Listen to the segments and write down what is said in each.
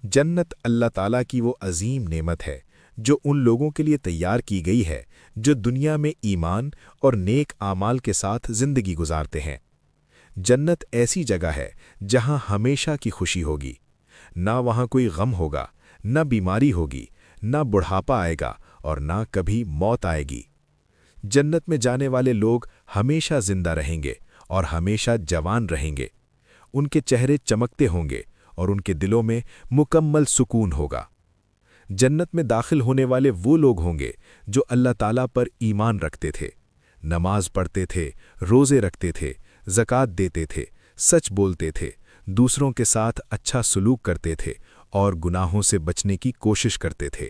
जन्नत अल्लाह ताला की वो अजीम नेमत है जो उन लोगों के लिए तैयार की गई है जो दुनिया में ईमान और नेक आमाल के साथ जिंदगी गुजारते हैं। जन्नत ऐसी जगह है जहां हमेशा की खुशी होगी, ना वहां कोई गम होगा, ना बीमारी होगी, ना बुढ़ापा आएगा और ना कभी मौत आएगी। जन्नत में जाने वाले लोग हमेशा जिंदा रहेंगे और हमेशा जवान रहेंगे। उनके चेहरे चमकते होंगे और उनके दिलों में मुकम्मल सुकून होगा। जन्नत में दाखिल होने वाले वो लोग होंगे जो अल्लाह ताला पर ईमान रखते थे, नमाज पढ़ते थे, रोज़े रखते थे, ज़कात देते थे, सच बोलते थे, दूसरों के साथ अच्छा सलूक करते थे और गुनाहों से बचने की कोशिश करते थे।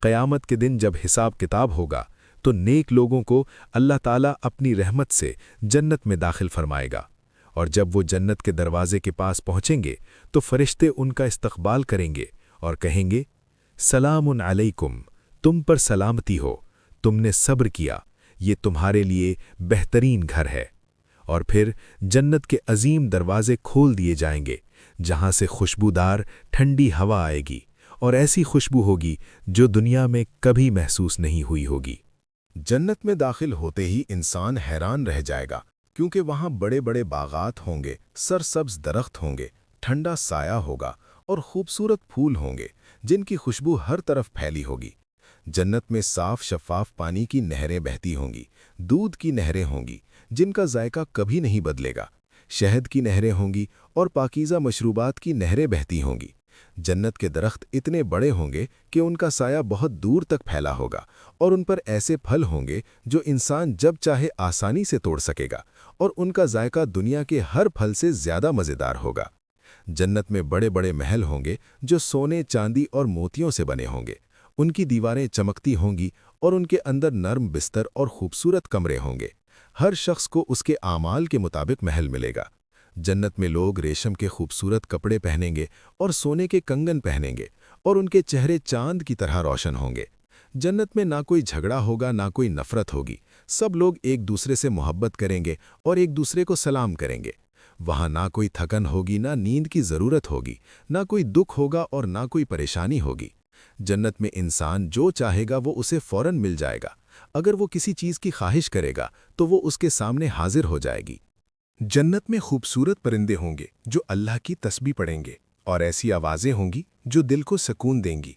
क़यामत के दिन जब हिसाब किताब होगा तो नेक लोगों को अल्लाह ताला अपनी रहमत से जन्नत में दाखिल फरमाएगा, और जब वो जन्नत के दरवाजे के पास पहुंचेंगे तो फरिश्ते उनका इस्तकबाल करेंगे और कहेंगे, सलामुन अलैकुम, तुम पर सलामती हो, तुमने सब्र किया, ये तुम्हारे लिए बेहतरीन घर है। और फिर जन्नत के अजीम दरवाजे खोल दिए जाएंगे जहां से खुशबूदार ठंडी हवा आएगी और ऐसी खुशबू होगी जो दुनिया में कभी महसूस नहीं हुई होगी। जन्नत में दाखिल होते ही इंसान हैरान रह जाएगा, क्योंकि वहाँ बड़े बड़े बागात होंगे, सरसब्ज दरख्त होंगे, ठंडा साया होगा और खूबसूरत फूल होंगे जिनकी खुशबू हर तरफ फैली होगी। जन्नत में साफ शफाफ पानी की नहरें बहती होंगी, दूध की नहरें होंगी जिनका जायका कभी नहीं बदलेगा, शहद की नहरें होंगी और पाकीज़ा मशरूबात की नहरें बहती होंगी। जन्नत के दरख्त इतने बड़े होंगे कि उनका साया बहुत दूर तक फैला होगा और उन पर ऐसे फल होंगे जो इंसान जब चाहे आसानी से तोड़ सकेगा, और उनका जायका दुनिया के हर फल से ज़्यादा मज़ेदार होगा। जन्नत में बड़े बड़े महल होंगे जो सोने, चांदी और मोतियों से बने होंगे। उनकी दीवारें चमकती होंगी और उनके अंदर नर्म बिस्तर और खूबसूरत कमरे होंगे। हर शख्स को उसके आमाल के मुताबिक महल मिलेगा। जन्नत में लोग रेशम के खूबसूरत कपड़े पहनेंगे और सोने के कंगन पहनेंगे और उनके चेहरे चांद की तरह रोशन होंगे। जन्नत में ना कोई झगड़ा होगा, ना कोई नफरत होगी। सब लोग एक दूसरे से मोहब्बत करेंगे और एक दूसरे को सलाम करेंगे। वहाँ ना कोई थकन होगी, ना नींद की ज़रूरत होगी, ना कोई दुख होगा और ना कोई परेशानी होगी। जन्नत में इंसान जो चाहेगा वो उसे फ़ौरन मिल जाएगा। अगर वो किसी चीज़ की ख्वाहिश करेगा तो वो उसके सामने हाजिर हो जाएगी। जन्नत में खूबसूरत परिंदे होंगे जो अल्लाह की तस्बीह पढ़ेंगे और ऐसी आवाज़ें होंगी जो दिल को सुकून देंगी।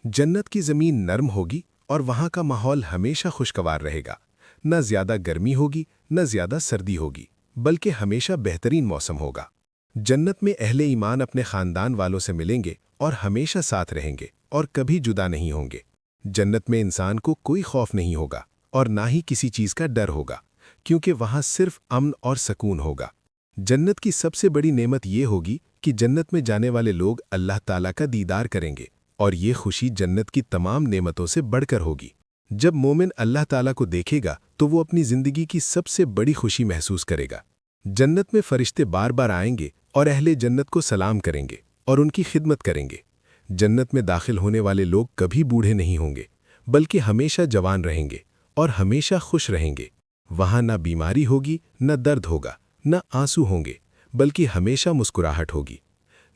जन्नत की ज़मीन नरम होगी और वहाँ का माहौल हमेशा खुशगवार रहेगा। न ज़्यादा गर्मी होगी, न ज़्यादा सर्दी होगी, बल्कि हमेशा बेहतरीन मौसम होगा। जन्नत में अहले ईमान अपने ख़ानदान वालों से मिलेंगे और हमेशा साथ रहेंगे और कभी जुदा नहीं होंगे। जन्नत में इंसान को कोई खौफ नहीं होगा और ना ही किसी चीज़ का डर होगा, क्योंकि वहाँ सिर्फ अमन और सुकून होगा। जन्नत की सबसे बड़ी नेमत ये होगी कि जन्नत में जाने वाले लोग अल्लाह ताला का दीदार करेंगे, और ये खुशी जन्नत की तमाम नेमतों से बढ़कर होगी। जब मोमिन अल्लाह ताला को देखेगा तो वो अपनी ज़िंदगी की सबसे बड़ी खुशी महसूस करेगा। जन्नत में फरिश्ते बार बार आएंगे और अहले जन्नत को सलाम करेंगे और उनकी खिदमत करेंगे। जन्नत में दाखिल होने वाले लोग कभी बूढ़े नहीं होंगे, बल्कि हमेशा जवान रहेंगे और हमेशा खुश रहेंगे। वहाँ न बीमारी होगी, न दर्द होगा, न आंसू होंगे, बल्कि हमेशा मुस्कुराहट होगी।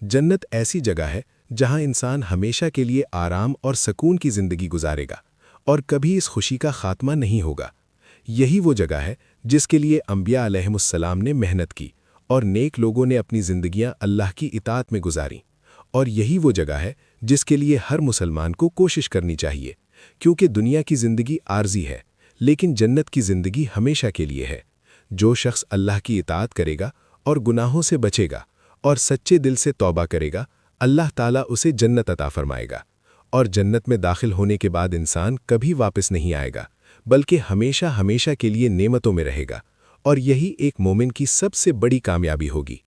जन्नत ऐसी जगह है जहाँ इंसान हमेशा के लिए आराम और सुकून की ज़िंदगी गुजारेगा और कभी इस खुशी का खात्मा नहीं होगा। यही वो जगह है जिसके लिए अंबिया अलैहिमुस्सलाम ने मेहनत की और नेक लोगों ने अपनी ज़िंदगियाँ अल्लाह की इताअत में गुजारी। और यही वो जगह है जिसके लिए हर मुसलमान को कोशिश करनी चाहिए, क्योंकि दुनिया की ज़िंदगी आर्जी है, लेकिन जन्नत की ज़िंदगी हमेशा के लिए है। जो शख्स अल्लाह की इताअत करेगा और गुनाहों से बचेगा और सच्चे दिल से तौबा करेगा, अल्लाह ताला उसे जन्नत अता फरमाएगा। और जन्नत में दाखिल होने के बाद इंसान कभी वापस नहीं आएगा, बल्कि हमेशा हमेशा के लिए नेमतों में रहेगा। और यही एक मोमिन की सबसे बड़ी कामयाबी होगी।